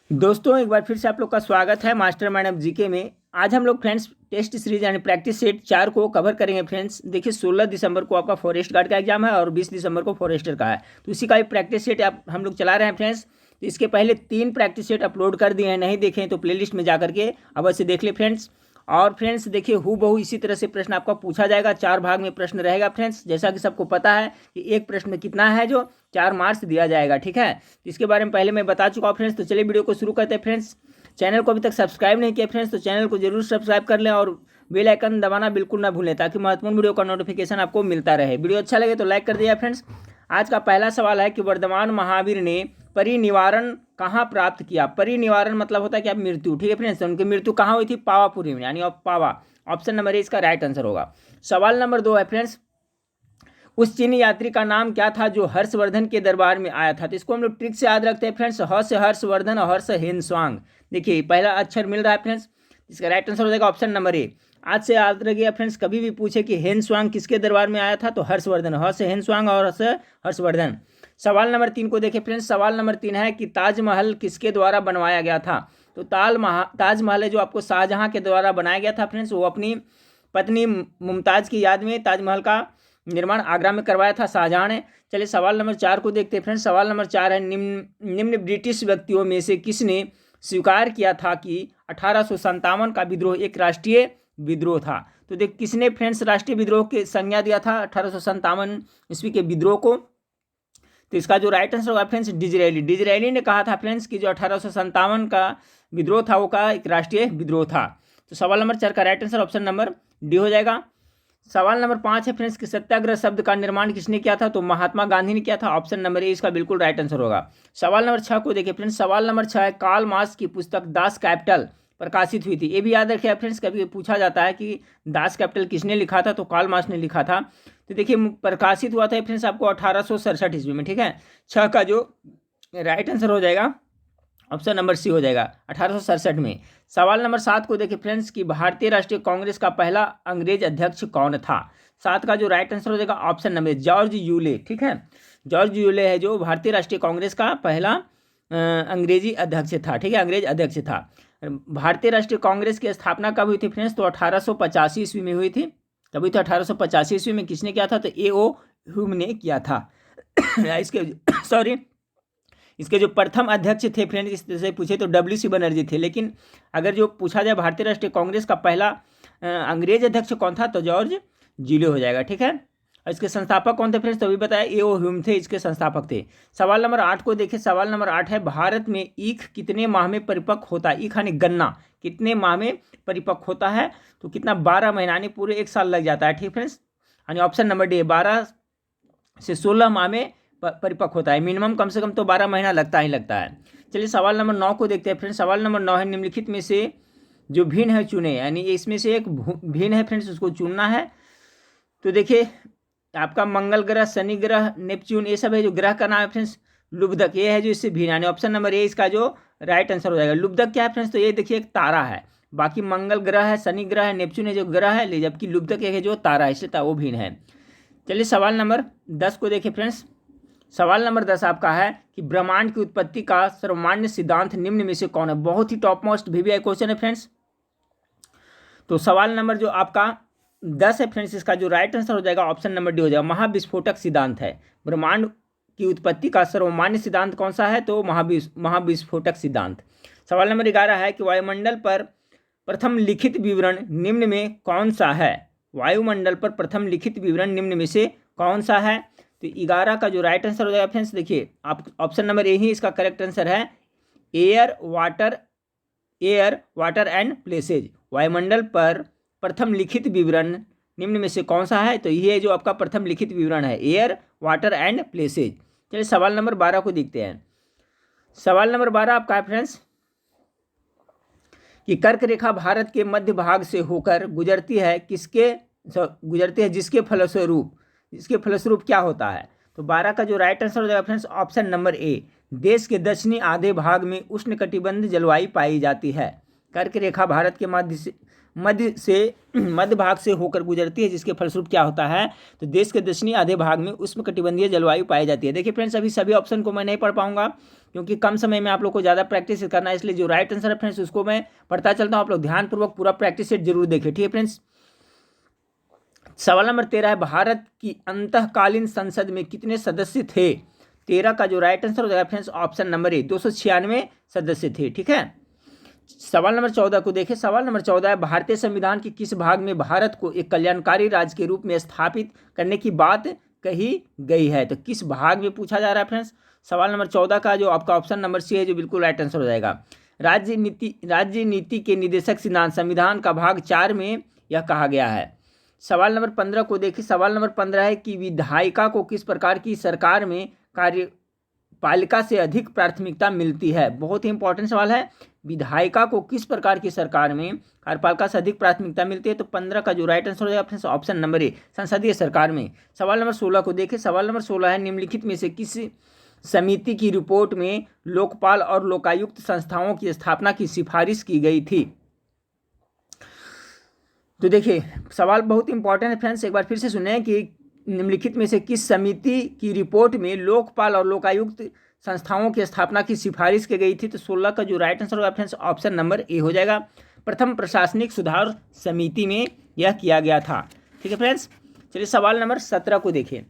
दोस्तों एक बार फिर से आप लोग का स्वागत है मास्टरमाइंड ऑफ जीके में। आज हम लोग फ्रेंड्स टेस्ट सीरीज यानी प्रैक्टिस सेट 4 को कवर करेंगे। फ्रेंड्स देखिए 16 दिसंबर को आपका फॉरेस्ट गार्ड का एग्जाम है और 20 दिसंबर को फॉरेस्टर का है, तो इसी का भी प्रैक्टिस सेट आप हम लोग चला रहे हैं फ्रेंड्स। तो इसके पहले 3 प्रैक्टिस सेट अपलोड कर दिए हैं, नहीं देखें तो प्लेलिस्ट में जा करके अवश्य देख ले फ्रेंड्स। और फ्रेंड्स देखिए हूबहू इसी तरह से प्रश्न आपका पूछा जाएगा, 4 भाग में प्रश्न रहेगा फ्रेंड्स। जैसा कि सबको पता है कि एक प्रश्न में कितना है, जो 4 मार्क्स दिया जाएगा, ठीक है। तो इसके बारे में पहले मैं बता चुका हूँ फ्रेंड्स। तो चलिए वीडियो को शुरू करते हैं फ्रेंड्स। चैनल को अभी तक सब्सक्राइब नहीं किया फ्रेंड्स, तो चैनल को जरूर सब्सक्राइब कर लें और बेल आइकन दबाना बिल्कुल ना भूलें, ताकि महत्वपूर्ण वीडियो का नोटिफिकेशन आपको मिलता रहे। वीडियो अच्छा लगे तो लाइक कर दिया फ्रेंड्स। आज का पहला सवाल है कि वर्धमान महावीर ने परिनिवारण कहाँ प्राप्त किया। परिनिवारण मतलब होता है कि आप मृत्यु, ठीक है फ्रेंड्स। उनकी मृत्यु कहाँ हुई थी? पावापुरी में, यानी पावा। ऑप्शन नंबर ए इसका राइट आंसर होगा। सवाल नंबर 2 है फ्रेंड्स, उस चीनी यात्री का नाम क्या था जो हर्षवर्धन के दरबार में आया था? तो इसको हम लोग ट्रिक से याद रखते हैं फ्रेंड्स। ह से हर्षवर्धन और हर्ष हेनस्वांग। देखिए पहला अक्षर मिल रहा है फ्रेंड्स, इसका राइट आंसर हो जाएगा ऑप्शन नंबर ए। आज से याद रखिएगा फ्रेंड्स, कभी भी पूछे कि हेनस्वांग किसके दरबार में आया था तो हर्षवर्धन, ह से हेनस्वांग और हर्ष हर्षवर्धन। सवाल नंबर 3 को देखें फ्रेंड्स। सवाल नंबर 3 है कि ताजमहल किसके द्वारा बनवाया गया था? तो ताजमहल है जो आपको शाहजहां के द्वारा बनाया गया था फ्रेंड्स। वो अपनी पत्नी मुमताज़ की याद में ताजमहल का निर्माण आगरा में करवाया था शाहजहां ने। चलिए सवाल नंबर 4 को देखते हैं फ्रेंड्स। सवाल नंबर 4 है, निम्न ब्रिटिश व्यक्तियों में से किसने स्वीकार किया था कि 1857 का विद्रोह एक राष्ट्रीय विद्रोह था? तो देख किसने फ्रेंड्स राष्ट्रीय विद्रोह के संज्ञा दिया था 1857 ईस्वी के विद्रोह को? तो इसका जो राइट आंसर होगा फ्रेंड्स डिजरायली। डिजरायली ने कहा था फ्रेंड्स कि जो 1857 का विद्रोह था वो का एक राष्ट्रीय विद्रोह था। तो सवाल नंबर 4 का right answer option number D हो जाएगा। सवाल नंबर 5 है फ्रेंड्स कि सत्याग्रह शब्द का निर्माण किसने किया था? तो महात्मा गांधी ने किया था। ऑप्शन नंबर ए इसका बिल्कुल राइट आंसर होगा। सवाल नंबर 6 को देखिए फ्रेंड्स। सवाल नंबर 6 है, कार्ल मार्क्स की पुस्तक दास कैपिटल प्रकाशित हुई थी। ये भी याद रखिए फ्रेंड्स, कभी पूछा जाता है कि दास कैपिटल किसने लिखा था, तो कार्ल मार्क्स ने लिखा था। तो देखिए प्रकाशित हुआ था फ्रेंड्स आपको 1867 ईस्वी में, ठीक है। 6 का जो राइट आंसर हो जाएगा ऑप्शन नंबर सी हो जाएगा 1867 में। सवाल नंबर 7 को देखिए फ्रेंड्स कि भारतीय राष्ट्रीय कांग्रेस का पहला अंग्रेज अध्यक्ष कौन था? 7 का जो राइट आंसर हो जाएगा ऑप्शन नंबर जॉर्ज यूले, ठीक है। जॉर्ज यूले है जो भारतीय राष्ट्रीय कांग्रेस का पहला अंग्रेजी अध्यक्ष था, ठीक है, अंग्रेज अध्यक्ष था। भारतीय राष्ट्रीय कांग्रेस की स्थापना कब हुई थी फ्रेंड्स? तो 1885 ईस्वी में हुई थी। कब हुई थी? 1885 ईस्वी में। किसने किया था? तो ए.ओ. ह्यूम ने किया था। इसके जो प्रथम अध्यक्ष थे फ्रेंड्स, इस तरह से पूछे तो डब्ल्यू.सी. बनर्जी थे। लेकिन अगर जो पूछा जाए भारतीय राष्ट्रीय कांग्रेस का पहला अंग्रेज अध्यक्ष कौन था, तो जॉर्ज यूले हो जाएगा, ठीक है। और इसके संस्थापक कौन थे फ्रेंड्स? तो अभी बताया ए.ओ. ह्यूम थे इसके संस्थापक थे। सवाल नंबर 8 को देखिए। सवाल नंबर 8 है, भारत में ईख कितने माह में परिपक्व होता है? ईख यानी गन्ना कितने माह में परिपक्व होता है? तो कितना? 12 महीना, यानी पूरे 1 साल लग जाता है, ठीक फ्रेंड्स। यानी ऑप्शन नंबर डी 12 से 16 माह में परिपक्व होता है। मिनिमम कम से कम तो 12 महीना लगता ही लगता है। चलिए सवाल नंबर 9 को देखते हैं फ्रेंड्स। सवाल नंबर 9 है, निम्नलिखित में से जो भिन्न है चुने, यानी इसमें से एक भिन्न है फ्रेंड्स, उसको चुनना है। तो देखिए आपका मंगल ग्रह, शनि ग्रह, नेपच्यून, ये सब है जो ग्रह का नाम है फ्रेंड्स। लुब्धक ये है जो इससे भिन्न, यानी ऑप्शन नंबर ए इसका जो राइट आंसर हो जाएगा। लुब्धक क्या है फ्रेंड्स? तो ये देखिए एक तारा है। बाकी मंगल ग्रह है, शनि ग्रह है, नेपच्यून है जो ग्रह है, जबकि लुब्धक एक है जो तारा है, इसलिए वो भिन्न है। चलिए सवाल नंबर 10 को देखिए फ्रेंड्स। सवाल नंबर 10 आपका है कि ब्रह्मांड की उत्पत्ति का सर्वमान्य सिद्धांत निम्न में से कौन है? बहुत ही टॉप मोस्ट वीवीआई क्वेश्चन है फ्रेंड्स। तो सवाल नंबर जो आपका 10 है फ्रेंड्स, इसका जो राइट आंसर हो जाएगा ऑप्शन नंबर डी हो जाएगा। महाविस्फोटक सिद्धांत है। ब्रह्मांड की उत्पत्ति का सर्वमान्य सिद्धांत कौन सा है? तो महाविस्फोटक सिद्धांत। सवाल नंबर 11 है कि वायुमंडल पर प्रथम लिखित विवरण निम्न में कौन सा है? वायुमंडल पर प्रथम लिखित विवरण निम्न में से कौन सा है? तो 11 का जो राइट आंसर हो जाएगा फ्रेंड्स, देखिए आप ऑप्शन नंबर ए ही इसका करेक्ट आंसर है। Air water and places. वायुमंडल पर प्रथम लिखित विवरण निम्न में से कौन सा है? तो ये जो आपका प्रथम लिखित विवरण है, एयर वाटर एंड प्लेसेज। चलिए सवाल नंबर 12 को देखते हैं। सवाल नंबर 12 आपका है फ्रेंड्स कि कर्क रेखा भारत के मध्य भाग से होकर गुजरती है जिसके फलस्वरूप क्या होता है? तो 12 का जो राइट आंसर हो जाएगा फ्रेंड्स ऑप्शन नंबर ए। देश के दक्षिणी आधे भाग में उष्णकटिबंध जलवायु पाई जाती है। कर्क रेखा भारत के मध्य भाग से होकर गुजरती है, जिसके फलस्वरूप क्या होता है? तो देश के दक्षिणी आधे भाग में उष्णकटिबंधीय जलवायु पाई जाती है। देखिए फ्रेंड्स अभी सभी ऑप्शन को मैं नहीं पढ़ पाऊंगा, क्योंकि कम समय में आप लोग को ज़्यादा प्रैक्टिस करना है, इसलिए जो राइट आंसर है फ्रेंड्स उसको मैं पढ़ता चलता हूँ, आप लोग ध्यानपूर्वक पूरा प्रैक्टिस सेट जरूर देखें, ठीक है फ्रेंड्स। सवाल नंबर 13 है, भारत की अंतःकालीन संसद में कितने सदस्य थे? 13 का जो राइट आंसर हो जाएगा फ्रेंड्स ऑप्शन नंबर ए, 296 सदस्य थे, ठीक है। सवाल नंबर 14 को देखें। सवाल नंबर 14 है, भारतीय संविधान के किस भाग में भारत को एक कल्याणकारी राज्य के रूप में स्थापित करने की बात कही गई है? तो किस भाग में पूछा जा रहा है फ्रेंड्स? सवाल नंबर 14 का जो आपका ऑप्शन नंबर सी है जो बिल्कुल राइट आंसर हो जाएगा। राज्य नीति के निदेशक सिद्धांत संविधान का भाग 4 में यह कहा गया है। सवाल नंबर 15 को देखिए। सवाल नंबर 15 है कि विधायिका को किस प्रकार की सरकार में कार्यपालिका से अधिक प्राथमिकता मिलती है? बहुत ही इंपॉर्टेंट सवाल है। विधायिका को किस प्रकार की सरकार में कार्यपालिका से अधिक प्राथमिकता मिलती है? तो 15 का जो राइट आंसर हो जाएगा फ्रेंड्स ऑप्शन नंबर ए, संसदीय सरकार में। सवाल नंबर 16 को देखिए। सवाल नंबर 16 है, निम्नलिखित में से किस समिति की रिपोर्ट में लोकपाल और लोकायुक्त संस्थाओं की स्थापना की सिफारिश की गई थी? तो देखिए सवाल बहुत इंपॉर्टेंट है फ्रेंड्स, एक बार फिर से सुने कि निम्नलिखित में से किस समिति की रिपोर्ट में लोकपाल और लोकायुक्त संस्थाओं की स्थापना की सिफारिश की गई थी? तो 16 का जो राइट आंसर होगा फ्रेंड्स ऑप्शन नंबर ए हो जाएगा। प्रथम प्रशासनिक सुधार समिति में यह किया गया था, ठीक है फ्रेंड्स। चलिए सवाल नंबर 17 को देखिए।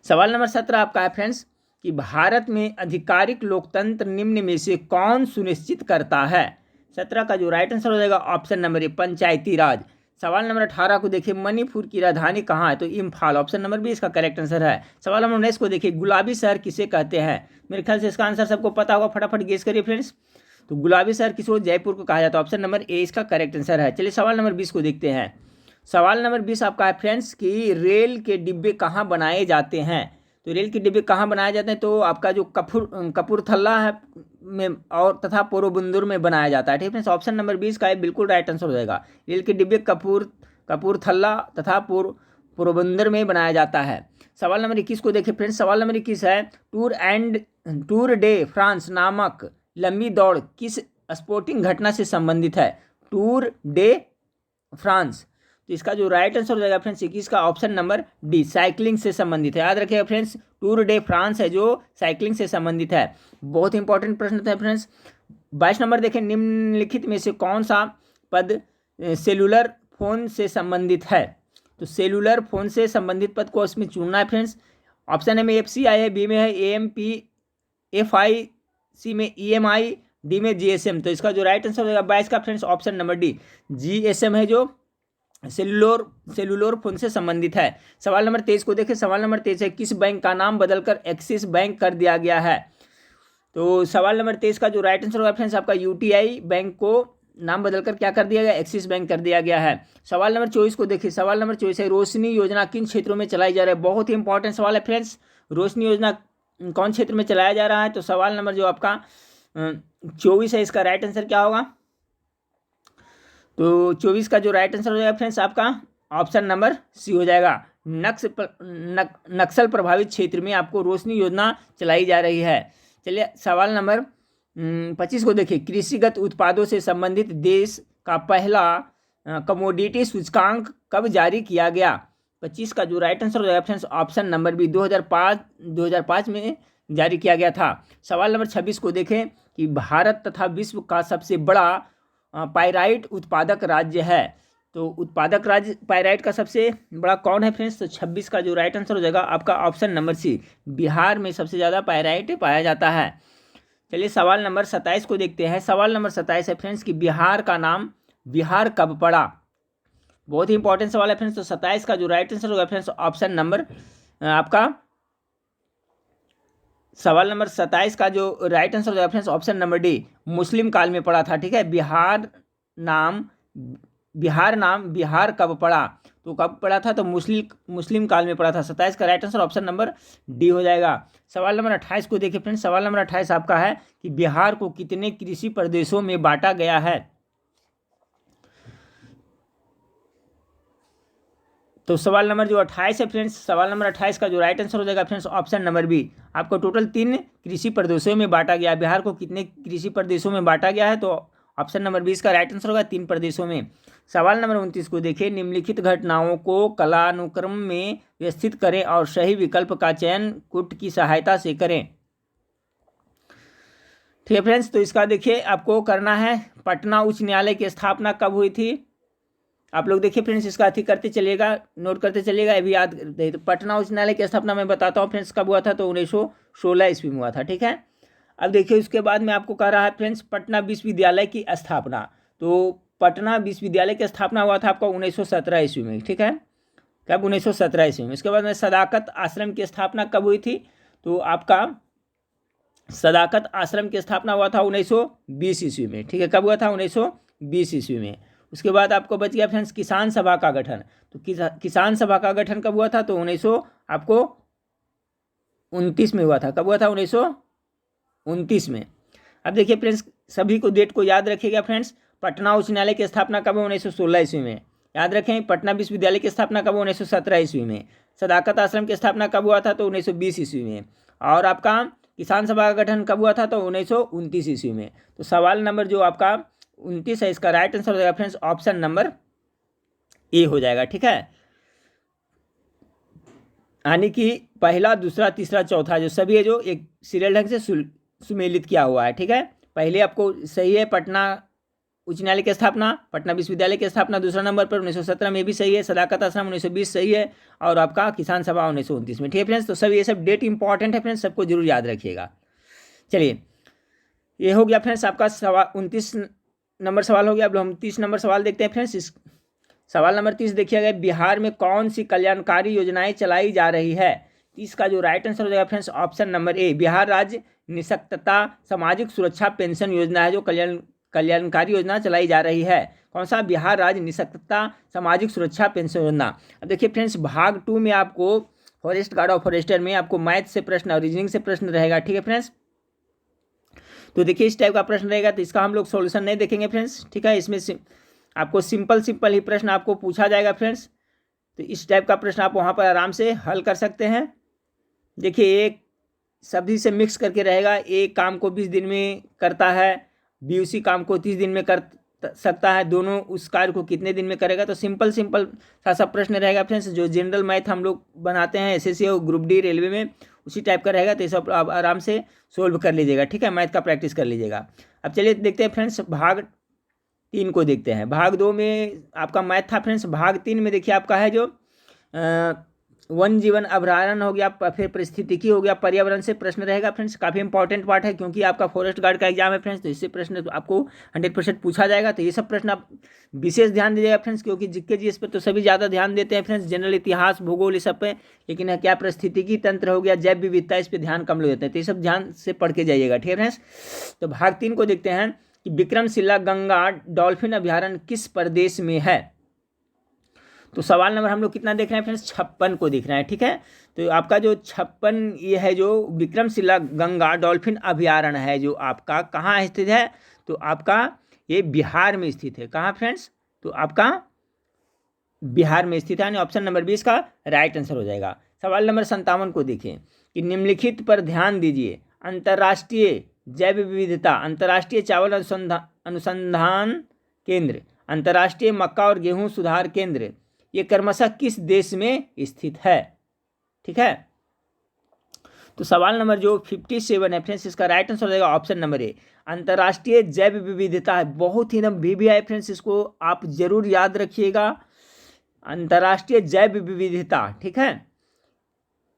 सवाल नंबर 17 आपका है फ्रेंड्स कि भारत में आधिकारिक लोकतंत्र निम्न में से कौन सुनिश्चित करता है? 17 का जो राइट आंसर हो जाएगा ऑप्शन नंबर ए, पंचायती राज। सवाल नंबर 18 को देखिए, मणिपुर की राजधानी कहाँ है? तो इम्फाल, ऑप्शन नंबर बी इसका करेक्ट आंसर है। सवाल नंबर 19 को देखिए, गुलाबी शहर किसे कहते हैं? मेरे ख्याल से इसका आंसर सबको पता होगा, फटाफट गेस करिए फ्रेंड्स। तो गुलाबी शहर किसको? जयपुर को कहा जाता है, ऑप्शन नंबर ए इसका करेक्ट आंसर है। चलिए सवाल नंबर 20 को देखते हैं। सवाल नंबर 20 आपका है फ्रेंड्स कि रेल के डिब्बे कहाँ बनाए जाते हैं? तो रेल के डिब्बे कहाँ बनाए जाते हैं? तो आपका जो कपूरथला है में और तथा पोरबंदर में बनाया जाता है, ठीक है फ्रेंड्स। ऑप्शन नंबर 20 का बिल्कुल राइट आंसर हो जाएगा। रेल के डिब्बे कपूरथला तथा पोरबंदर में बनाया जाता है। सवाल नंबर 21 को देखिए फ्रेंड्स। सवाल नंबर 21 है, टूर डे फ्रांस नामक लंबी दौड़ किस स्पोर्टिंग घटना से संबंधित है? टूर डे फ्रांस, तो इसका जो राइट आंसर हो जाएगा फ्रेंड्स 21 का ऑप्शन नंबर डी, साइकिलिंग से संबंधित है। याद रखिएगा फ्रेंड्स, टूर डे फ्रांस है जो साइकिलिंग से संबंधित है। बहुत इंपॉर्टेंट प्रश्न था फ्रेंड्स। 22 नंबर देखें, निम्नलिखित में से कौन सा पद सेलुलर फोन से संबंधित है? तो सेलुलर फोन से संबंधित पद को इसमें चुनना है फ्रेंड्स। ऑप्शन ए में FCI है, बी में है AMP, FI, सी में EMI, डी में GSM। तो इसका जो राइट आंसर हो जाएगा 22 का friends option number D, GSM है जो सेलुलर फोन से संबंधित है। सवाल नंबर 23 को देखें। सवाल नंबर 23 है, किस बैंक का नाम बदलकर एक्सिस बैंक कर दिया गया है? तो सवाल नंबर 23 का जो राइट आंसर होगा फ्रेंड्स आपका UTI बैंक को नाम बदलकर क्या कर दिया गया? एक्सिस बैंक कर दिया गया है। सवाल नंबर 24 को देखिए। सवाल नंबर 24 है, रोशनी योजना किन क्षेत्रों में चलाई जा रही है? बहुत ही इंपॉर्टेंट सवाल है फ्रेंड्स। रोशनी योजना कौन क्षेत्र में चलाया जा रहा है? तो सवाल नंबर जो आपका 24 है, इसका राइट आंसर क्या होगा? तो 24 का जो राइट आंसर हो जाएगा फ्रेंड्स आपका ऑप्शन नंबर सी हो जाएगा। नक्सल प्रभावित क्षेत्र में आपको रोशनी योजना चलाई जा रही है। चलिए सवाल नंबर 25 को देखिए। कृषिगत उत्पादों से संबंधित देश का पहला कमोडिटी सूचकांक कब जारी किया गया? 25 का जो राइट आंसर हो जाएगा फ्रेंड्स ऑप्शन नंबर बी, 2005 में जारी किया गया था। सवाल नंबर 26 को देखें कि भारत तथा विश्व का सबसे बड़ा पाइराइट उत्पादक राज्य है। तो उत्पादक राज्य पाइराइट का सबसे बड़ा कौन है फ्रेंड्स? तो 26 का जो राइट आंसर हो जाएगा आपका ऑप्शन नंबर सी, बिहार में सबसे ज़्यादा पाइराइट पाया जाता है। चलिए सवाल नंबर 27 को देखते हैं। सवाल नंबर 27 है फ्रेंड्स कि बिहार का नाम बिहार कब पड़ा? बहुत ही इंपॉर्टेंट सवाल है फ्रेंड्स। तो 27 का जो राइट आंसर होगा फ्रेंड्स ऑप्शन नंबर आपका सवाल नंबर 27 का जो राइट आंसर हो जाएगा फ्रेंड्स ऑप्शन नंबर डी, मुस्लिम काल में पड़ा था, ठीक है। बिहार नाम बिहार कब पड़ा? तो कब पड़ा था? तो मुस्लिम काल में पड़ा था। 27 का right answer option number D हो जाएगा। सवाल नंबर 28 को देखिए फ्रेंड्स। सवाल नंबर 28 आपका है कि बिहार को कितने कृषि प्रदेशों में बांटा गया है? तो सवाल नंबर जो 28 है फ्रेंड्स, सवाल नंबर 28 का जो राइट आंसर हो जाएगा फ्रेंड्स ऑप्शन नंबर बी, आपको टोटल 3 कृषि प्रदेशों में बांटा गया। बिहार को कितने कृषि प्रदेशों में बांटा गया है? तो ऑप्शन नंबर 20 का राइट आंसर होगा 3 प्रदेशों में। सवाल नंबर 29 को देखिए। निम्नलिखित घटनाओं को कालानुक्रम में व्यवस्थित करें और सही विकल्प का चयन कुट की सहायता से करें। ठीक है फ्रेंड्स, तो इसका देखिए आपको करना है, पटना उच्च न्यायालय की स्थापना कब हुई थी। आप लोग देखिए फ्रेंड्स, इसका अथी करते चलिएगा, नोट करते चलिएगा, ये भी याद रहे। तो पटना उच्च न्यायालय की स्थापना मैं बताता हूँ फ्रेंड्स कब हुआ था, तो 1916 ईस्वी में हुआ था। ठीक है, अब देखिए उसके बाद में आपको कह रहा है फ्रेंड्स पटना विश्वविद्यालय की स्थापना। तो पटना विश्वविद्यालय की स्थापना हुआ था आपका 1917 ईस्वी में। ठीक है, कब, 1917 ईस्वी में। उसके बाद में सदाकत आश्रम की स्थापना कब हुई थी, तो आपका सदाकत आश्रम की स्थापना हुआ था 1920 ईस्वी में। ठीक है, कब हुआ था, 1920 ईस्वी में। उसके बाद आपको बच गया फ्रेंड्स किसान सभा का गठन। तो किसान सभा का गठन कब हुआ था, तो 1929 में हुआ था। कब हुआ था, 1929 में। अब देखिए फ्रेंड्स, सभी को डेट को याद रखिएगा फ्रेंड्स। पटना उच्च न्यायालय की स्थापना कब है, 1916 ईस्वी में। याद रखें, पटना विश्वविद्यालय की स्थापना कब, 1917 ईस्वी में। सदाकत आश्रम की स्थापना कब हुआ था, तो 1920 ईस्वी में। और आपका किसान सभा का गठन कब हुआ था, तो 1929 ईस्वी में। तो सवाल नंबर जो आपका 29 है, इसका राइट आंसर हो जाएगा फ्रेंड्स ऑप्शन नंबर ए हो जाएगा। ठीक है, यानी कि पहला, दूसरा, तीसरा, चौथा जो सभी है जो एक सीरियल ढंग से सुमेलित किया हुआ है। ठीक है, पहले आपको सही है पटना उच्च न्यायालय की स्थापना, पटना विश्वविद्यालय की स्थापना दूसरा नंबर पर 1917 में भी सही है, सदाकत आश्रम 1920 सही है, और आपका किसान सभा 1929 में। ठीक है फ्रेंड्स, तो सब ये सब डेट इंपॉर्टेंट है फ्रेंड्स, सबको जरूर याद रखिएगा। चलिए, ये हो गया फ्रेंड्स आपका 29 नंबर सवाल हो गया। अब हम 30 नंबर सवाल देखते हैं फ्रेंड्स। इस सवाल नंबर 30 देखिएगा, बिहार में कौन सी कल्याणकारी योजनाएं चलाई जा रही है। 30 का जो राइट आंसर हो जाएगा friends option number A, Bihar राज्य निःशक्तता सामाजिक सुरक्षा पेंशन योजना है जो कल्याणकारी योजना चलाई जा रही है। कौन सा, बिहार राज्य निःशक्तता सामाजिक सुरक्षा पेंशन योजना। अब देखिए फ्रेंड्स, भाग 2 में आपको फॉरेस्ट गार्ड और फॉरेस्टर में आपको मैथ से प्रश्न और रीजनिंग से प्रश्न रहेगा। ठीक है फ्रेंड्स, तो देखिए इस टाइप का प्रश्न रहेगा, तो इसका हम लोग सॉल्यूशन नहीं देखेंगे फ्रेंड्स। ठीक है, इसमें आपको सिंपल ही प्रश्न आपको पूछा जाएगा फ्रेंड्स। तो इस टाइप का प्रश्न आप वहाँ पर आराम से हल कर सकते हैं। देखिए, एक सभी से मिक्स करके रहेगा, एक काम को 20 दिन में करता है, बी उसी काम को 30 दिन में कर सकता है, दोनों उस कार्य को कितने दिन में करेगा। तो सिंपल सा प्रश्न रहेगा फ्रेंड्स, जो जनरल मैथ हम लोग बनाते हैं एसएससी और ग्रुप डी रेलवे में, उसी टाइप का रहेगा। तो ये सब आप आराम से सोल्व कर लीजिएगा। ठीक है, मैथ का प्रैक्टिस कर लीजिएगा। अब चलिए देखते हैं फ्रेंड्स, भाग 3 को देखते हैं। भाग 2 में आपका मैथ था फ्रेंड्स। भाग 3 में देखिए आपका है जो वन जीवन अभयारण्य हो गया, फिर पारिस्थितिकी हो गया, पर्यावरण से प्रश्न रहेगा फ्रेंड्स। काफ़ी इंपॉर्टेंट पार्ट है, क्योंकि आपका फॉरेस्ट गार्ड का एग्जाम है फ्रेंड्स, तो इससे प्रश्न आपको 100% पूछा जाएगा। तो ये सब प्रश्न आप विशेष ध्यान दीजिएगा फ्रेंड्स, क्योंकि जीके जीएस पर तो सभी ज़्यादा ध्यान देते हैं फ्रेंड्स, जनरल इतिहास, भूगोल, इस सब पे। लेकिन क्या पारिस्थितिकी तंत्र हो गया, जैव विविधता, इस पर ध्यान कम लोग देते हैं। तो ये सब ध्यान से पढ़ के जाइएगा। ठीक है फ्रेंड्स, तो भाग 3 को देखते हैं कि विक्रमशिला गंगा डॉल्फिन अभ्यारण्य किस प्रदेश में है। तो सवाल नंबर हम लोग कितना देख रहे हैं फ्रेंड्स, 56 को देख रहे हैं। ठीक है, तो आपका जो 56 ये है जो विक्रमशिला गंगा डॉल्फिन अभ्यारण्य है, जो आपका कहाँ स्थित है, तो आपका ये बिहार में स्थित है। कहाँ फ्रेंड्स, तो आपका बिहार में स्थित है, यानी ऑप्शन नंबर 20 का राइट आंसर हो जाएगा। सवाल नंबर 57 को देखिए कि निम्नलिखित पर ध्यान दीजिए, अंतर्राष्ट्रीय जैव विविधता, अंतर्राष्ट्रीय चावल अनुसंधान केंद्र, अंतर्राष्ट्रीय मक्का और गेहूं सुधार केंद्र, ये क्रमशः किस देश में स्थित है। ठीक है, तो सवाल नंबर जो 57 है फ्रेंड्स, इसका राइट आंसर हो जाएगा ऑप्शन नंबर ए, अंतर्राष्ट्रीय जैव विविधता है। बहुत ही एकदम भी है फ्रेंड्स, इसको आप जरूर याद रखिएगा, अंतर्राष्ट्रीय जैव विविधता। ठीक है,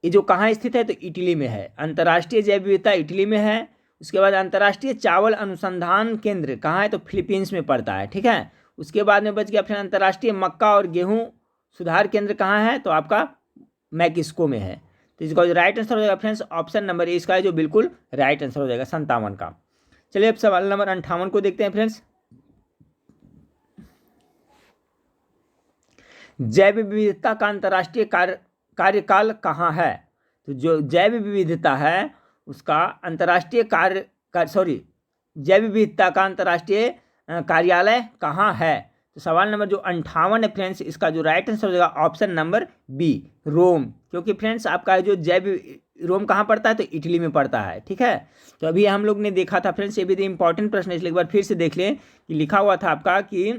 ये जो कहाँ स्थित है, तो इटली में है। अंतर्राष्ट्रीय जैव विविधता इटली में है। उसके बाद अंतर्राष्ट्रीय चावल अनुसंधान केंद्र कहाँ है, तो फिलीपींस में पड़ता है। ठीक है, उसके बाद में बच गया फिर अंतर्राष्ट्रीय मक्का और गेहूं सुधार केंद्र कहाँ है, तो आपका मैक्सिको में है। तो इसका जो राइट आंसर हो जाएगा फ्रेंड्स ऑप्शन नंबर ए, इसका है जो बिल्कुल राइट आंसर हो जाएगा 57 का। चलिए अब सवाल नंबर 58 को देखते हैं फ्रेंड्स। जैव विविधता का अंतर्राष्ट्रीय कार्यकाल कहाँ है, तो जो जैव विविधता है उसका अंतर्राष्ट्रीय जैव विविधता का अंतर्राष्ट्रीय कार्यालय कहाँ है। तो सवाल नंबर जो 58 है फ्रेंड्स, इसका जो राइट आंसर हो जाएगा ऑप्शन नंबर बी, रोम। क्योंकि फ्रेंड्स आपका जो रोम कहाँ पड़ता है, तो इटली में पड़ता है। ठीक है, तो अभी हम लोग ने देखा था फ्रेंड्स, ये भी इंपॉर्टेंट प्रश्न है, इसलिए एक बार फिर से देख लें कि लिखा हुआ था आपका कि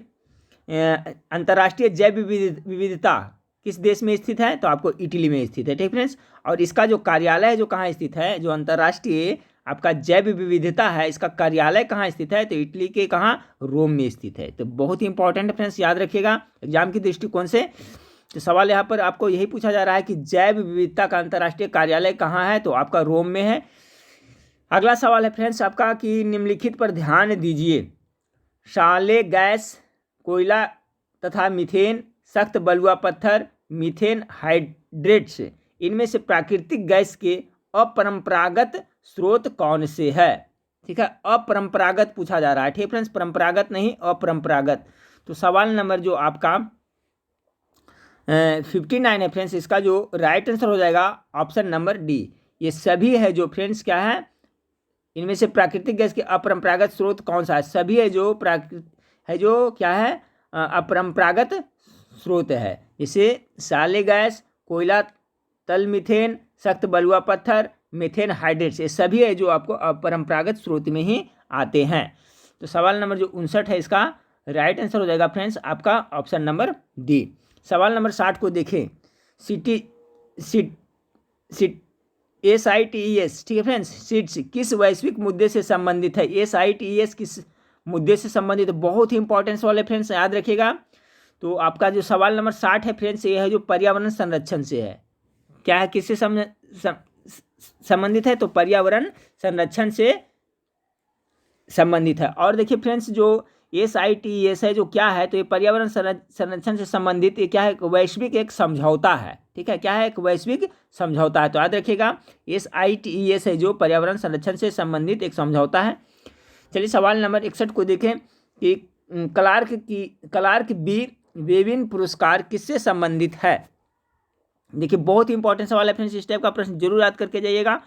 अंतर्राष्ट्रीय जैव विविधता किस देश में स्थित है, तो आपको इटली में स्थित है। ठीक फ्रेंड्स, और इसका जो कार्यालय है जो कहाँ स्थित है, जो अंतर्राष्ट्रीय आपका जैव विविधता है, इसका कार्यालय कहाँ स्थित है? तो इटली के कहाँ? रोम में स्थित है। तो बहुत ही इंपॉर्टेंट है फ्रेंड्स, याद रखिएगा एग्जाम की दृष्टिकोण से। तो सवाल यहाँ पर आपको यही पूछा जा रहा है कि जैव विविधता का अंतर्राष्ट्रीय कार्यालय कहाँ है? तो आपका रोम में है। अगला सवाल है फ्रेंड्स आपका कि निम्नलिखित पर ध्यान दीजिए। शाले गैस, कोयला तथा मीथेन, सख्त बलुआ पत्थर, मीथेन हाइड्रेट्स, इनमें से प्राकृतिक गैस के अपरंपरागत स्रोत कौन से है? ठीक है, अपरंपरागत पूछा जा रहा है। ठीक फ्रेंड्स, परंपरागत नहीं, अपरंपरागत। तो सवाल नंबर जो आपका 59 है फ्रेंड्स, इसका जो राइट आंसर हो जाएगा ऑप्शन नंबर डी। ये सभी है जो फ्रेंड्स क्या है, इनमें से प्राकृतिक गैस के अपरंपरागत स्रोत कौन सा है? सभी है जो क्या है, अपरंपरागत स्रोत है। जैसे शाले गैस, कोयला, तल मीथेन, सख्त बलुआ पत्थर, मीथेन हाइड्रेट्स, ये सभी है जो आपको अपरंपरागत स्रोत में ही आते हैं। तो सवाल नंबर जो 59 है, इसका राइट आंसर हो जाएगा फ्रेंड्स आपका ऑप्शन नंबर डी। सवाल नंबर 60 को देखें। SITES, ठीक है फ्रेंड्स, सीट्स किस वैश्विक मुद्दे से संबंधित है? SITES किस मुद्दे से संबंधित है? बहुत ही इंपॉर्टेंस वाले फ्रेंड्स, याद रखिएगा। तो आपका जो सवाल नंबर 60 है फ्रेंड्स, ये है जो पर्यावरण संरक्षण से है। क्या है, किससे संबंधित है? तो पर्यावरण संरक्षण से संबंधित है। और देखिए फ्रेंड्स, जो SITES है जो क्या है, तो ये पर्यावरण संरक्षण से संबंधित ये क्या है, वैश्विक एक समझौता है। ठीक है, क्या है, एक वैश्विक समझौता है। तो याद रखिएगा SITES है जो पर्यावरण संरक्षण से संबंधित एक समझौता है। चलिए सवाल नंबर 61 को देखें कि क्लार्क बी बेविन पुरस्कार किससे संबंधित है? देखिए बहुत ही इंपॉर्टेंट सवाल है फ्रेंड्स, इस टाइप का प्रश्न जरूर याद करके जाइएगा।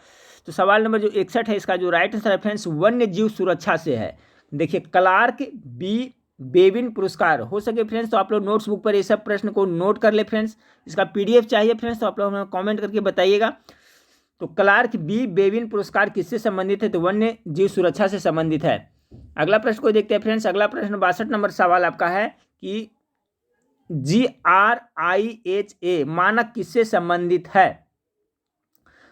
तो सवाल नंबर जो 61 है, इसका जो राइट आंसर है फ्रेंड्स वन्य जीव सुरक्षा से है। देखिए क्लार्क बी बेविन पुरस्कार, हो सके फ्रेंड्स तो आप लोग नोट्स बुक पर ये सब प्रश्न को नोट कर ले फ्रेंड्स। इसका PDF चाहिए फ्रेंड्स तो आप लोग हमें कॉमेंट करके बताइएगा। तो क्लार्क बी बेविन पुरस्कार किससे संबंधित है? तो वन्य जीव सुरक्षा से संबंधित है। अगला प्रश्न को देखते हैं फ्रेंड्स। अगला प्रश्न 62 नंबर सवाल आपका है कि GRIHA मानक किससे संबंधित है?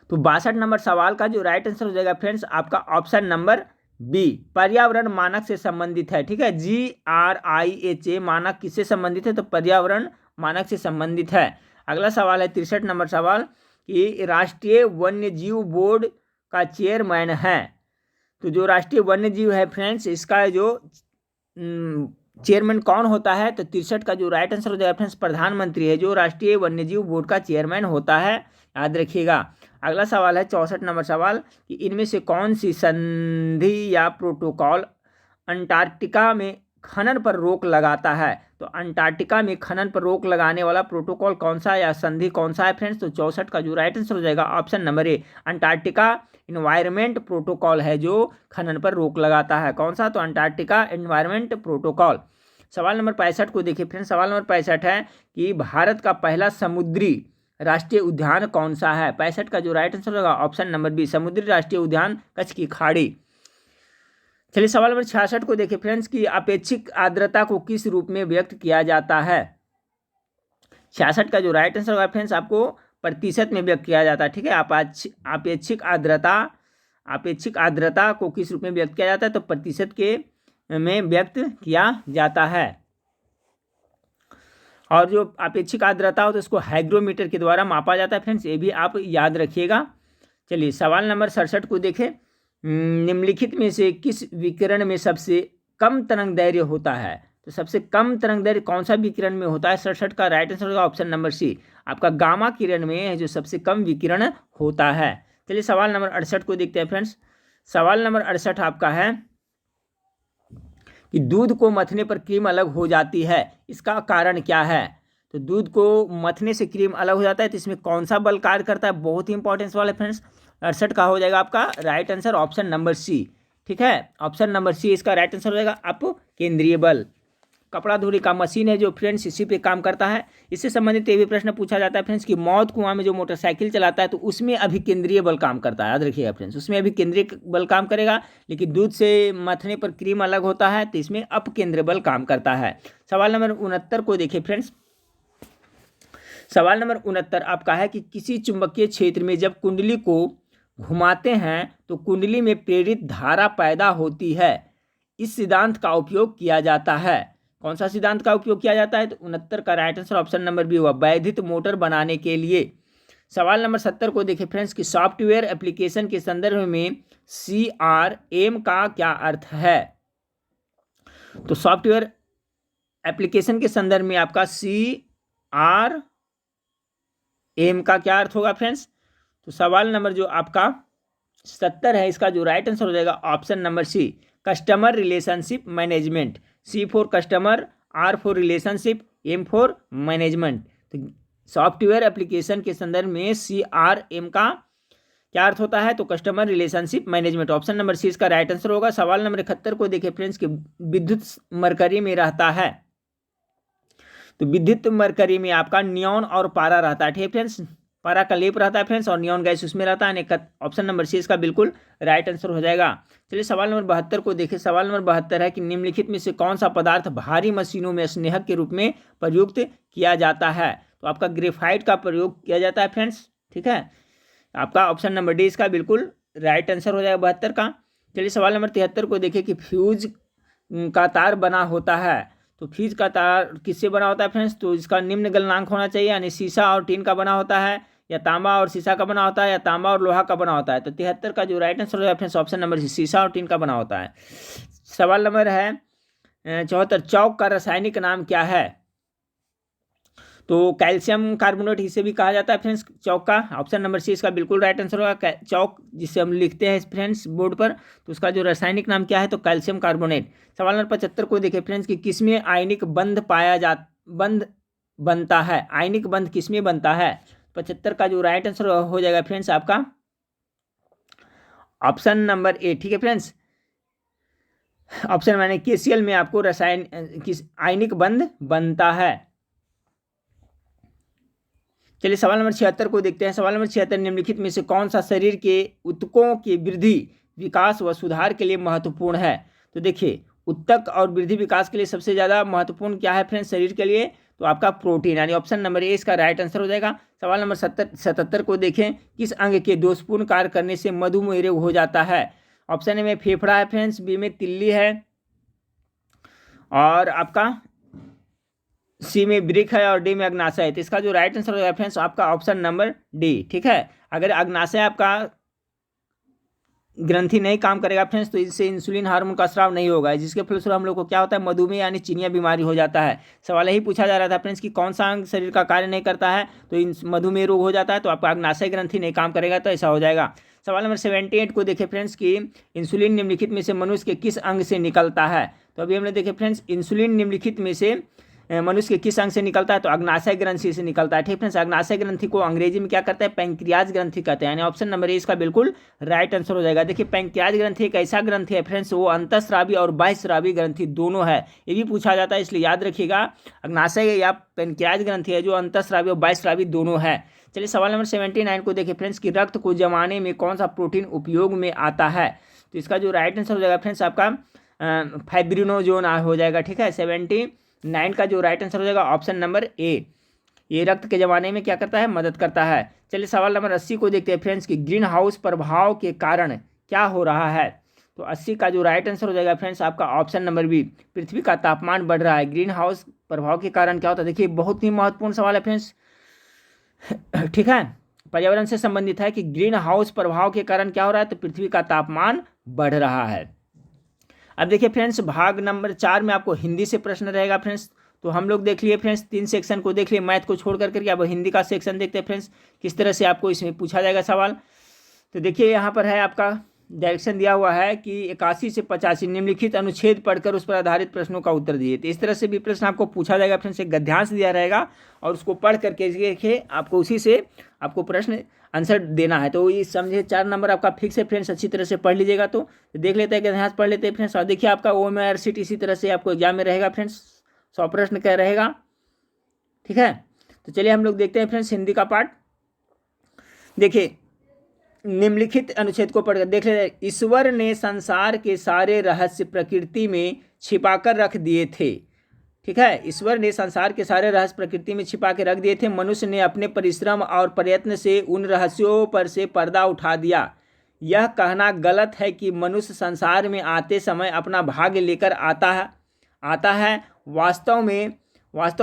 तो 62 नंबर सवाल का जो राइट आंसर हो जाएगा फ्रेंड्स आपका ऑप्शन नंबर बी, पर्यावरण मानक से संबंधित है। ठीक है, GRIHA मानक किससे संबंधित है? तो पर्यावरण मानक से संबंधित है। अगला सवाल है 63 नंबर सवाल कि राष्ट्रीय वन्यजीव बोर्ड का चेयरमैन है। तो जो राष्ट्रीय वन्यजीव है फ्रेंड्स, इसका जो चेयरमैन कौन होता है? तो 63 का जो राइट आंसर हो जाएगा फ्रेंड्स प्रधानमंत्री है जो राष्ट्रीय वन्यजीव बोर्ड का चेयरमैन होता है, याद रखिएगा। अगला सवाल है 64 नंबर सवाल कि इनमें से कौन सी संधि या प्रोटोकॉल अंटार्कटिका में खनन पर रोक लगाता है? तो अंटार्कटिका में खनन पर रोक लगाने वाला प्रोटोकॉल कौन सा या संधि कौन सा है फ्रेंड्स? तो 64 का जो राइट आंसर हो जाएगा option number A, Antarctica environment protocol है जो खनन पर रोक लगाता है। कौन सा? तो अंटार्कटिका इन्वायरमेंट प्रोटोकॉल। सवाल नंबर 65 को देखिए फ्रेंड्स। सवाल नंबर 65 है कि भारत का पहला समुद्री राष्ट्रीय उद्यान कौन सा है? 65 का जो राइट आंसर होगा ऑप्शन नंबर बी, समुद्री राष्ट्रीय उद्यान कच्छ की खाड़ी। चलिए सवाल नंबर 66 को देखिए फ्रेंड्स कि अपेक्षिक आर्द्रता को किस रूप में व्यक्त किया जाता है? 66 का जो राइट आंसर होगा फ्रेंड्स आपको प्रतिशत में व्यक्त किया जाता है। ठीक है, अपेक्षिक आर्द्रता को किस रूप में व्यक्त किया जाता है? तो प्रतिशत के में व्यक्त किया जाता है। और जो अपेक्षिक आर्द्रता हो तो उसको हाइग्रोमीटर के द्वारा मापा जाता है फ्रेंड्स, ये भी आप याद रखिएगा। चलिए सवाल नंबर 67 को देखें। निम्नलिखित में से किस विकिरण में सबसे कम तरंग दैर्घ्य होता है? तो सबसे कम तरंग दैर्घ्य कौन सा विकिरण में होता है? 67 का राइट आंसर होगा ऑप्शन नंबर सी, आपका गामा किरण में जो सबसे कम विकिरण होता है। चलिए सवाल नंबर 68 को देखते हैं फ्रेंड्स। सवाल नंबर 68 आपका है कि दूध को मथने पर क्रीम अलग हो जाती है, इसका कारण क्या है? तो दूध को मथने से क्रीम अलग हो जाता है तो इसमें कौन सा बल कार्य करता है? बहुत ही इंपॉर्टेंस वाला है फ्रेंड्स। 68 का हो जाएगा आपका right answer option number C. ठीक है, ऑप्शन नंबर सी इसका राइट आंसर हो जाएगा अप केंद्रीय बल। कपड़ा धोने का मशीन है जो फ्रेंड्स इसी पे काम करता है। इससे संबंधित ये भी प्रश्न पूछा जाता है फ्रेंड्स कि मौत कुआं में जो मोटरसाइकिल चलाता है तो उसमें अभिकेंद्रीय बल काम करता है, याद रखिएगा फ्रेंड्स, उसमें अभिकेंद्रीय बल काम करेगा। लेकिन दूध से मथने पर क्रीम अलग होता है तो इसमें अपकेंद्रीय बल काम करता है। सवाल नंबर 69 को देखिए फ्रेंड्स। सवाल नंबर 69 आपका है कि किसी चुंबकीय क्षेत्र में जब कुंडली को घुमाते हैं तो कुंडली में प्रेरित धारा पैदा होती है। इस सिद्धांत का उपयोग किया जाता है। कौन सा सिद्धांत का उपयोग किया जाता है? तो 69 का right answer option number B हुआ, वैद्युत मोटर बनाने के लिए। सवाल नंबर 70 को देखिए फ्रेंड्स कि सॉफ्टवेयर एप्लीकेशन के संदर्भ में CRM का क्या अर्थ है? तो सॉफ्टवेयर एप्लीकेशन के संदर्भ में आपका CRM का क्या अर्थ होगा फ्रेंड्स? तो सवाल नंबर जो आपका 70 है, इसका जो राइट आंसर हो जाएगा option number C, customer relationship management. C for customer, R for relationship, M for management. तो सॉफ्टवेयर एप्लीकेशन के संदर्भ में CRM का क्या अर्थ होता है? तो customer relationship management. Option number C इसका राइट आंसर होगा। सवाल नंबर 71 को देखिए फ्रेंड्स कि विद्युत मरकरी में रहता है। तो विद्युत मरकरी में आपका नियॉन और पारा रहता है। ठीक है फ्रेंड्स, पारा का लेप रहता है फ्रेंड्स और नियॉन गैस उसमें रहता है। ऑप्शन नंबर सी इसका बिल्कुल राइट आंसर हो जाएगा। चलिए सवाल नंबर 72 को देखिए। सवाल नंबर 72 है कि निम्नलिखित में से कौन सा पदार्थ भारी मशीनों में स्नेहक के रूप में प्रयुक्त किया जाता है? तो आपका ग्रेफाइट का प्रयोग किया जाता है फ्रेंड्स। ठीक है, आपका ऑप्शन नंबर डी इसका बिल्कुल राइट आंसर हो जाएगा 72 का। चलिए सवाल नंबर 73 को देखिए कि फ्यूज का तार बना होता है। तो फ्यूज का तार किससे बना होता है फ्रेंड्स? तो इसका निम्न गलनांक होना चाहिए, यानी शीशा और टीन का बना होता है, या तांबा और शीशा का बना होता है, या तांबा और लोहा का बना होता है। तो 73 का जो राइट आंसर हो जाएगा फ्रेंड्स ऑप्शन नंबर सी, शीशा और टीन का बना होता है। सवाल नंबर है 74, चौक का रासायनिक नाम क्या है? तो कैल्शियम कार्बोनेट इसे भी कहा जाता है फ्रेंड्स चौक का। ऑप्शन नंबर सी इसका बिल्कुल राइट आंसर होगा। चौक जिसे हम लिखते हैं फ्रेंड्स बोर्ड पर, तो उसका जो रासायनिक नाम क्या है? तो कैल्शियम कार्बोनेट। सवाल नंबर 75 को देखिए फ्रेंड्स कि किसमें आयनिक बंध बंध बनता है? आयनिक बंध किसमें बनता है? 75 का जो राइट आंसर हो जाएगा फ्रेंड्स आपका ऑप्शन नंबर ए। ठीक है फ्रेंड्स, ऑप्शन माने KCl में आपको आयनिक बंध बनता है। चलिए सवाल नंबर 76 को देखते हैं। सवाल नंबर 76, निम्नलिखित में से कौन सा शरीर के ऊतकों की वृद्धि, विकास व सुधार के लिए महत्वपूर्ण है? तो देखिए ऊतक और वृद्धि विकास के लिए सबसे ज़्यादा महत्वपूर्ण क्या है फ्रेंड्स शरीर के लिए? तो आपका प्रोटीन, यानी ऑप्शन नंबर ए इसका राइट आंसर हो जाएगा। सवाल नंबर 77 को देखें, किस अंग के दोषपूर्ण कार्य करने से मधुमेह रोग हो जाता है? ऑप्शन ए में फेफड़ा है फ्रेंड्स, बी में तिल्ली है, और आपका सी में वृक्क है, और डी में अग्नाशय है। तो इसका जो राइट आंसर होगा फ्रेंड्स आपका ऑप्शन नंबर डी। ठीक है, अगर अग्नाशय आपका ग्रंथि नहीं काम करेगा फ्रेंड्स तो इससे इंसुलिन हार्मोन का स्राव नहीं होगा, जिसके फलस्वरूप हम लोग को क्या होता है? मधुमेह यानी चिनिया बीमारी हो जाता है। सवाल यही पूछा जा रहा था फ्रेंड्स कि कौन सा अंग शरीर का कार्य नहीं करता है तो मधुमेह रोग हो जाता है, तो आपका अग्नाशय ग्रंथि नहीं काम करेगा तो ऐसा हो जाएगा। सवाल नंबर 78 को देखें फ्रेंड्स कि इंसुलिन निम्नलिखित में से मनुष्य के किस अंग से निकलता है? तो अभी हमने देखे फ्रेंड्स इंसुलिन निम्नलिखित में से मनुष्य के किस अंग से निकलता है? तो अग्नाशय ग्रंथि से निकलता है। ठीक फ्रेंड्स, अग्नाशय ग्रंथि को अंग्रेजी में क्या करते हैं? पैंक्रियाज ग्रंथि कहते हैं, यानी ऑप्शन नंबर ए इसका बिल्कुल राइट आंसर हो जाएगा। देखिए पैंक्रियाज ग्रंथि एक ऐसा ग्रंथि है फ्रेंड्स, वो अंतःस्रावी और बाह्यस्रावी ग्रंथि दोनों है, ये भी पूछा जाता है, इसलिए याद रखिएगा अग्नाशय या पैंक्रियाज ग्रंथि है जो अंतःस्रावी और बाह्यस्रावी दोनों है। चलिए सवाल नंबर 79 को देखिए फ्रेंड्स कि रक्त को जमाने में कौन सा प्रोटीन उपयोग में आता है? तो इसका जो राइट आंसर हो जाएगा फ्रेंड्स आपका फाइब्रिनोजोन हो जाएगा। ठीक है, 79 का जो राइट आंसर हो जाएगा ऑप्शन नंबर ए, ये रक्त के जमाने में क्या करता है? मदद करता है। चलिए सवाल नंबर 80 को देखते हैं फ्रेंड्स कि ग्रीन हाउस प्रभाव के कारण क्या हो रहा है? तो 80 का जो राइट आंसर हो जाएगा फ्रेंड्स आपका ऑप्शन नंबर बी, पृथ्वी का तापमान बढ़ रहा है। ग्रीन हाउस प्रभाव के कारण क्या होता है? देखिए बहुत ही महत्वपूर्ण सवाल है फ्रेंड्स। ठीक है, पर्यावरण से संबंधित है कि ग्रीन हाउस प्रभाव के कारण क्या हो रहा है? तो पृथ्वी का तापमान बढ़ रहा है। अब देखिए फ्रेंड्स भाग नंबर 4 में आपको हिंदी से प्रश्न रहेगा फ्रेंड्स। तो हम लोग देख लिए फ्रेंड्स 3 सेक्शन को देख लिए, मैथ को छोड़ करके अब हिंदी का सेक्शन देखते हैं फ्रेंड्स किस तरह से आपको इसमें पूछा जाएगा सवाल। तो देखिए यहाँ पर है आपका डायरेक्शन दिया हुआ है कि 81 से 85 निम्नलिखित अनुच्छेद पढ़कर उस पर आधारित प्रश्नों का उत्तर दिए। तो इस तरह से भी प्रश्न आपको पूछा जाएगा फ्रेंड्स, एक गद्यांश दिया रहेगा और उसको पढ़ करके देखिए आपको उसी से आपको प्रश्न आंसर देना है। तो ये समझे 4 नंबर आपका फिक्स है फ्रेंड्स, अच्छी तरह से पढ़ लीजिएगा। तो देख लेते हैं गद्यांश पढ़ लेते हैं फ्रेंड्स। और देखिए आपका OMR शीट इसी तरह से आपको एग्जाम में रहेगा फ्रेंड्स, 100 प्रश्न का रहेगा। ठीक है, तो चलिए हम लोग देखते हैं फ्रेंड्स हिंदी का पार्ट। देखिए निम्नलिखित अनुच्छेद को पढ़कर देख लेते हैं। ईश्वर ने संसार के सारे रहस्य प्रकृति में छिपाकर रख दिए थे। ठीक है, ईश्वर ने संसार के सारे रहस्य प्रकृति में छिपा के रख दिए थे। मनुष्य ने अपने परिश्रम और प्रयत्न से उन रहस्यों पर से पर्दा उठा दिया। यह कहना गलत है कि मनुष्य संसार में आते समय अपना भाग्य लेकर आता है। वास्तव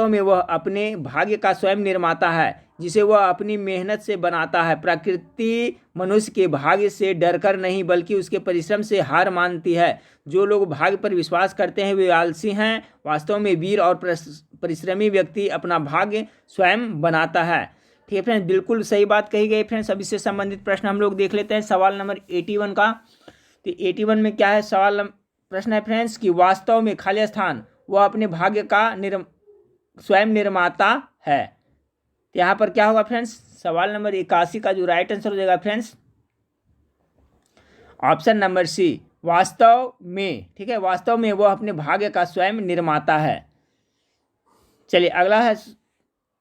में वह अपने भाग्य का स्वयं निर्माता है, जिसे वह अपनी मेहनत से बनाता है। प्रकृति मनुष्य के भाग्य से डरकर नहीं बल्कि उसके परिश्रम से हार मानती है। जो लोग भाग्य पर विश्वास करते हैं वे आलसी हैं। वास्तव में वीर और परिश्रमी व्यक्ति अपना भाग्य स्वयं बनाता है। ठीक है फ्रेंड्स, बिल्कुल सही बात कही गई फ्रेंड्स। अब इससे संबंधित प्रश्न हम लोग देख लेते हैं सवाल नंबर 81 का। तो 81 में क्या है प्रश्न है फ्रेंड्स कि वास्तव में खाली स्थान वह अपने भाग्य का स्वयं निर्माता है। तो यहाँ पर क्या होगा फ्रेंड्स, सवाल नंबर 81 का जो राइट आंसर हो जाएगा फ्रेंड्स ऑप्शन नंबर सी, वास्तव में। ठीक है, वास्तव में वह अपने भाग्य का स्वयं निर्माता है। चलिए अगला है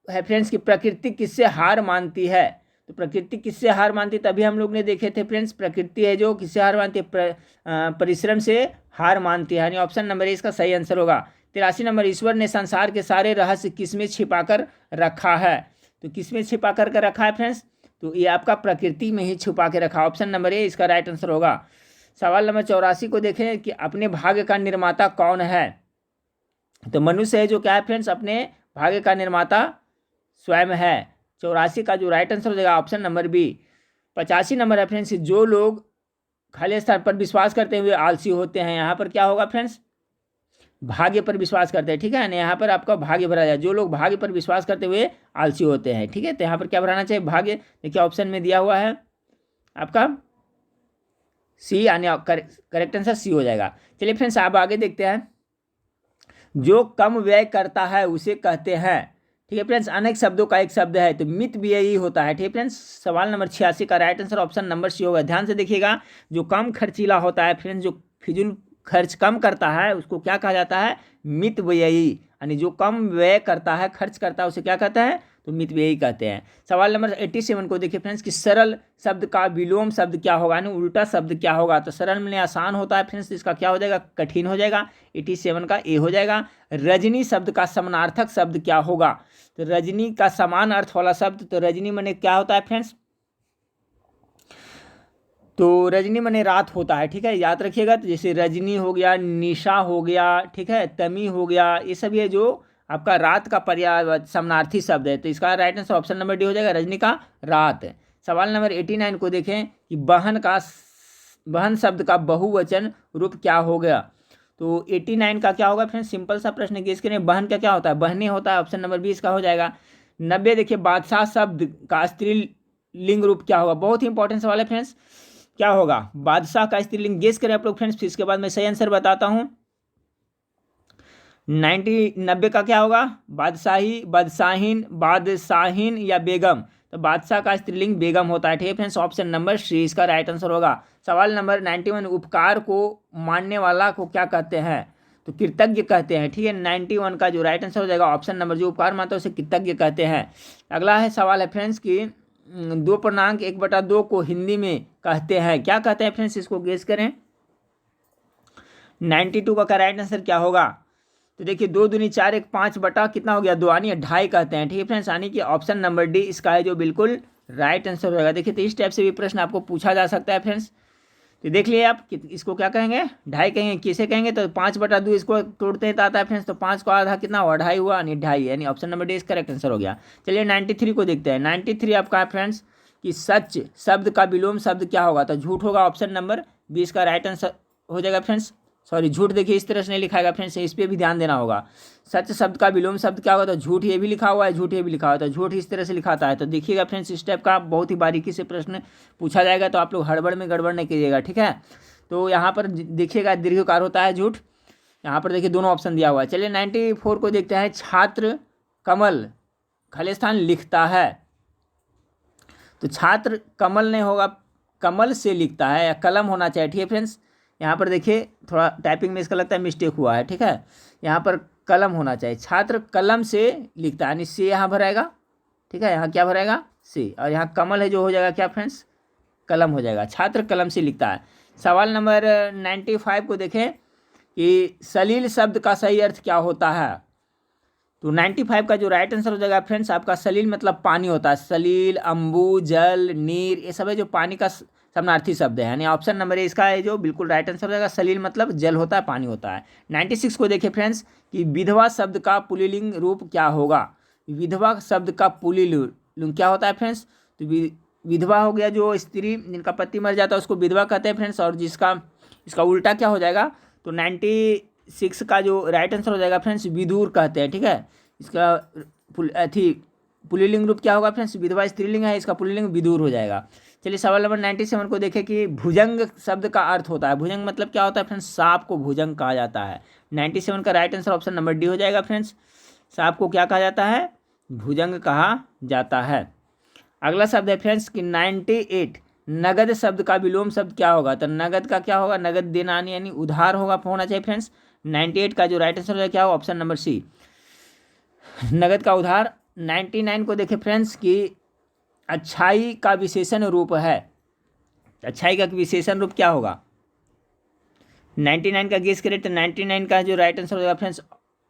फ्रेंड्स कि प्रकृति किससे हार मानती है। तो प्रकृति किससे हार मानती है, तभी हम लोग ने देखे थे फ्रेंड्स। प्रकृति है जो किससे हार मानती है, परिश्रम से हार मानती है, यानी ऑप्शन नंबर ए इसका सही आंसर होगा। 83 नंबर, ईश्वर ने संसार के सारे रहस्य किसमें छिपाकर रखा है। तो किसमें छिपा कर रखा है फ्रेंड्स, तो ये आपका प्रकृति में ही छुपा के रखा। ऑप्शन नंबर ए इसका राइट आंसर होगा। सवाल नंबर 84 को देखें कि अपने भाग्य का निर्माता कौन है। तो मनुष्य है जो क्या है फ्रेंड्स, अपने भाग्य का निर्माता स्वयं है। 84 का जो राइट आंसर हो जाएगा ऑप्शन नंबर बी। 85 नंबर है फ्रेंड्स, जो लोग खाली स्थान पर विश्वास करते हुए आलसी होते हैं। यहाँ पर क्या होगा फ्रेंड्स, भाग्य पर विश्वास करते हैं। ठीक है ना, यहाँ पर आपका भाग्य भरा जाए। जो लोग भाग्य पर विश्वास करते हुए आलसी होते हैं। ठीक है, तो यहाँ पर क्या भराना चाहिए, भाग्य। देखिए ऑप्शन में दिया हुआ है आपका सी, यानी करेक्ट आंसर सी हो जाएगा। चलिए फ्रेंड्स आप आगे देखते हैं। जो कम व्यय करता है उसे कहते हैं। ठीक है फ्रेंड्स, अनेक शब्दों का एक शब्द है, तो मित व्ययी होता है। ठीक है फ्रेंड्स, सवाल नंबर 86 का right answer option number C होगा। ध्यान से देखिएगा, जो कम खर्चीला होता है फ्रेंड्स, जो फिजूल खर्च कम करता है उसको क्या कहा जाता है, मित व्ययी। यानी जो कम व्यय करता है, खर्च करता है, उसे क्या कहता है, तो मित व्ययी कहते हैं। सवाल नंबर 87 को देखिए फ्रेंड्स कि सरल शब्द का विलोम शब्द क्या होगा, यानी उल्टा शब्द क्या होगा। तो सरल में आसान होता है फ्रेंड्स, इसका क्या हो जाएगा, कठिन हो जाएगा। 87 का ए हो जाएगा। रजनी शब्द का समानार्थक शब्द क्या होगा। तो रजनी का समान अर्थ वाला शब्द, तो रजनी मने क्या होता है फ्रेंड्स, तो रजनी मने रात होता है। ठीक है, याद रखिएगा। तो जैसे रजनी हो गया, निशा हो गया, ठीक है, तमी हो गया, ये सब ये जो आपका रात का पर्याय समानार्थी शब्द है। तो इसका right answer option number D हो जाएगा, रजनी का रात। सवाल नंबर 89 को देखें कि बहन शब्द का बहुवचन रूप क्या हो गया। तो 89 का क्या होगा फ्रेंड्स, सिंपल सा प्रश्न है कि इसके लिए बहन का क्या होता है, बहने होता है। ऑप्शन नंबर 20 का हो जाएगा। 90 देखिए बादशाह शब्द का स्त्रीलिंग रूप क्या होगा। बहुत ही इंपॉर्टेंट सवाल है फ्रेंड्स, क्या होगा बादशाह का स्त्रीलिंग, गेस करें आप लोग फ्रेंड्स, फिर इसके बाद मैं सही आंसर बताता हूँ। 90 का क्या होगा, बादशाही, बादशाहीन, बादशाहीन या बेगम। तो बादशाह का स्त्रीलिंग बेगम होता है। ठीक है फ्रेंड्स, ऑप्शन नंबर सी इसका राइट आंसर होगा। सवाल नंबर 91, उपकार को मानने वाला को क्या कहते हैं, तो कृतज्ञ कहते हैं। ठीक है, 91 का जो राइट आंसर हो जाएगा ऑप्शन नंबर, जो उपकार मानता है उसे कृतज्ञ कहते हैं। अगला है सवाल है फ्रेंड्स कि 2/1/2 को हिंदी में कहते हैं, क्या कहते हैं फ्रेंड्स, इसको गेस करें। 92 का राइट आंसर क्या होगा, तो देखिए 2 दूनी 4 1 5 बटा कितना हो गया, 2 यानी 2.5 कहते हैं। ठीक है फ्रेंड्स, यानी कि ऑप्शन नंबर डी इसका है जो बिल्कुल राइट आंसर हो जाएगा। देखिए तो इस टाइप से भी प्रश्न आपको पूछा जा सकता है फ्रेंड्स। तो देख लिए आप कि इसको क्या कहेंगे, 2.5 कहेंगे, किसे कहेंगे, तो 5/2 इसको तोड़ते हैं तो आता है फ्रेंड्स, तो 5 को आधा कितना हुआ, 2.5 हुआ, यानी 2.5, यानी ऑप्शन नंबर डी इसका करेक्ट आंसर हो गया। चलिए 93 को देखते हैं। 93 आपका है फ्रेंड्स कि सच शब्द का विलोम शब्द क्या होगा, तो झूठ होगा। ऑप्शन नंबर 20 का राइट आंसर हो जाएगा फ्रेंड्स। सॉरी, झूठ देखिए इस तरह से नहीं लिखाएगा फ्रेंड्स, इस पर भी ध्यान देना होगा। सच शब्द का विलोम शब्द क्या होगा, तो झूठ, ये भी लिखा हुआ है, झूठ ये भी लिखा हुआ है, तो झूठ इस तरह से लिखाता है। तो देखिएगा फ्रेंड्स, इस टाइप का बहुत ही बारीकी से प्रश्न पूछा जाएगा, तो आप लोग हड़बड़ में गड़बड़ नहीं कीजिएगा। ठीक है, तो यहाँ पर देखिएगा दीर्घकार होता है झूठ, यहाँ पर देखिए दोनों ऑप्शन दिया हुआ है। चलिए 94 को देखते हैं। छात्र कमल खालिस्तान लिखता है, तो छात्र कमल नहीं होगा, कमल से लिखता है, या कलम होना चाहिए। ठीक है फ्रेंड्स, यहाँ पर देखिए थोड़ा टाइपिंग में इसका लगता है मिस्टेक हुआ है। ठीक है, यहाँ पर कलम होना चाहिए, छात्र कलम से लिखता है, यानी से यहाँ भराएगा। ठीक है, यहाँ क्या भराएगा, से, और यहाँ कमल है जो हो जाएगा क्या फ्रेंड्स, कलम हो जाएगा। छात्र कलम से लिखता है। सवाल नंबर 95 को देखें कि सलील शब्द का सही अर्थ क्या होता है। तो 95 का जो राइट आंसर हो जाएगा फ्रेंड्स आपका, सलील मतलब पानी होता है। सलील, अम्बू, जल, नीर, ये सब है जो पानी का समानार्थी शब्द है, यानी ऑप्शन नंबर ए इसका है जो बिल्कुल राइट आंसर हो जाएगा। सलील मतलब जल होता है, पानी होता है। 96 को देखिए फ्रेंड्स कि विधवा शब्द का पुल्लिंग रूप क्या होगा। विधवा शब्द का पुल्लिंग क्या होता है फ्रेंड्स, तो विधवा हो गया जो स्त्री जिनका पति मर जाता है उसको विधवा कहते हैं फ्रेंड्स, और जिसका इसका उल्टा क्या हो जाएगा, तो 96 का जो राइट आंसर हो जाएगा फ्रेंड्स विदुर कहते हैं, ठीक है। इसका पुल्लिंग रूप क्या होगा फ्रेंड्स, विधवा स्त्रीलिंग है, इसका पुल्लिंग विदुर हो जाएगा। चलिए सवाल नंबर 97 को देखें कि भुजंग शब्द का अर्थ होता है। भुजंग मतलब क्या होता है फ्रेंड्स, सांप को भुजंग कहा जाता है। 97 का right answer option number D हो जाएगा फ्रेंड्स। सांप को क्या कहा जाता है, भुजंग कहा जाता है। अगला शब्द है फ्रेंड्स कि 98 नगद शब्द का विलोम शब्द क्या होगा। तो नगद का क्या होगा, नगद देना यानी उधार होना चाहिए फ्रेंड्स। 98 का जो राइट आंसर है क्या होगा, ऑप्शन नंबर सी, नगद का उधार। 99 को देखें फ्रेंड्स कि अच्छाई का विशेषण रूप है। अच्छाई का विशेषण रूप क्या होगा, 99 का गेस करें तो 99 का जो राइट आंसर होगा फ्रेंड्स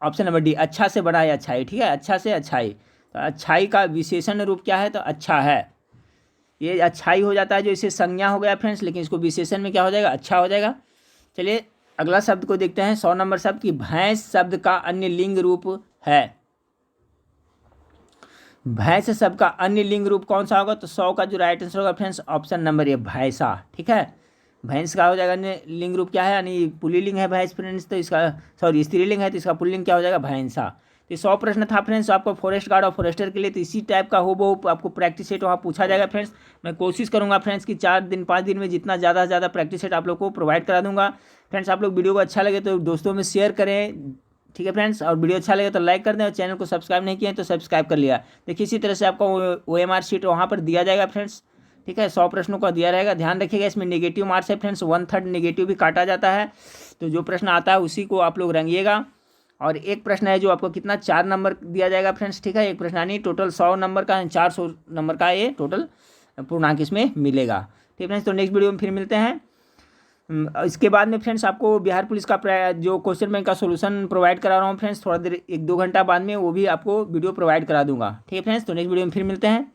ऑप्शन नंबर डी, अच्छा से बड़ा है अच्छाई, ठीक है, अच्छा से अच्छाई। तो अच्छाई का विशेषण रूप क्या है, तो अच्छा है। ये अच्छाई हो जाता है जो इसे संज्ञा हो गया फ्रेंड्स, लेकिन इसको विशेषण में क्या हो जाएगा, अच्छा हो जाएगा। चलिए अगला शब्द को देखते हैं, 100 नंबर शब्द कि भैंस शब्द का अन्य लिंग रूप है। भैंस शब्द का अन्य लिंग रूप कौन सा होगा, तो 100 का जो राइट आंसर होगा फ्रेंड्स ऑप्शन नंबर ए, भैंसा, ठीक है। भैंस का हो जाएगा अन्य लिंग रूप क्या है, यानी पुल्लिंग है भैंस फ्रेंड्स, तो इसका स्त्रीलिंग है तो इसका पुल्लिंग क्या हो जाएगा, भैंसा। तो 100 प्रश्न था फ्रेंड्स आपको फॉरेस्ट गार्ड और फॉरेस्टर के लिए। तो इसी टाइप का हूबहू आपको प्रैक्टिस सेट वहाँ पूछा जाएगा फ्रेंड्स। मैं कोशिश करूँगा फ्रेंड्स कि 4 दिन 5 दिन में जितना ज़्यादा से ज़्यादा प्रैक्टिस सेट आप लोग को प्रोवाइड करा दूँगा फ्रेंड्स। आप लोग वीडियो को अच्छा लगे तो दोस्तों में शेयर करें, ठीक है फ्रेंड्स, और वीडियो अच्छा लगे तो लाइक कर दें, और चैनल को सब्सक्राइब नहीं किए तो सब्सक्राइब कर लिया। देखिए इसी तरह से आपको OMR शीट वहाँ पर दिया जाएगा फ्रेंड्स, ठीक है। 100 प्रश्नों का दिया रहेगा, ध्यान रखिएगा। इसमें नेगेटिव मार्क्स है फ्रेंड्स, 1/3 नेगेटिव भी काटा जाता है। तो जो प्रश्न आता है उसी को आप लोग रंगिएगा। और एक प्रश्न है जो आपको कितना 4 नंबर दिया जाएगा फ्रेंड्स, ठीक है। एक प्रश्न यानी टोटल 100 नंबर का 400 नंबर का ये टोटल पूर्णांक इसमें मिलेगा, ठीक है फ्रेंड्स। तो नेक्स्ट वीडियो में फिर मिलते हैं। इसके बाद में फ्रेंड्स आपको बिहार पुलिस का जो क्वेश्चन बैंक का सोल्यूशन प्रोवाइड करा रहा हूँ फ्रेंड्स, थोड़ा देर 1-2 घंटा बाद में वो भी आपको वीडियो प्रोवाइड करा दूंगा, ठीक है फ्रेंड्स। तो नेक्स्ट वीडियो में फिर मिलते हैं।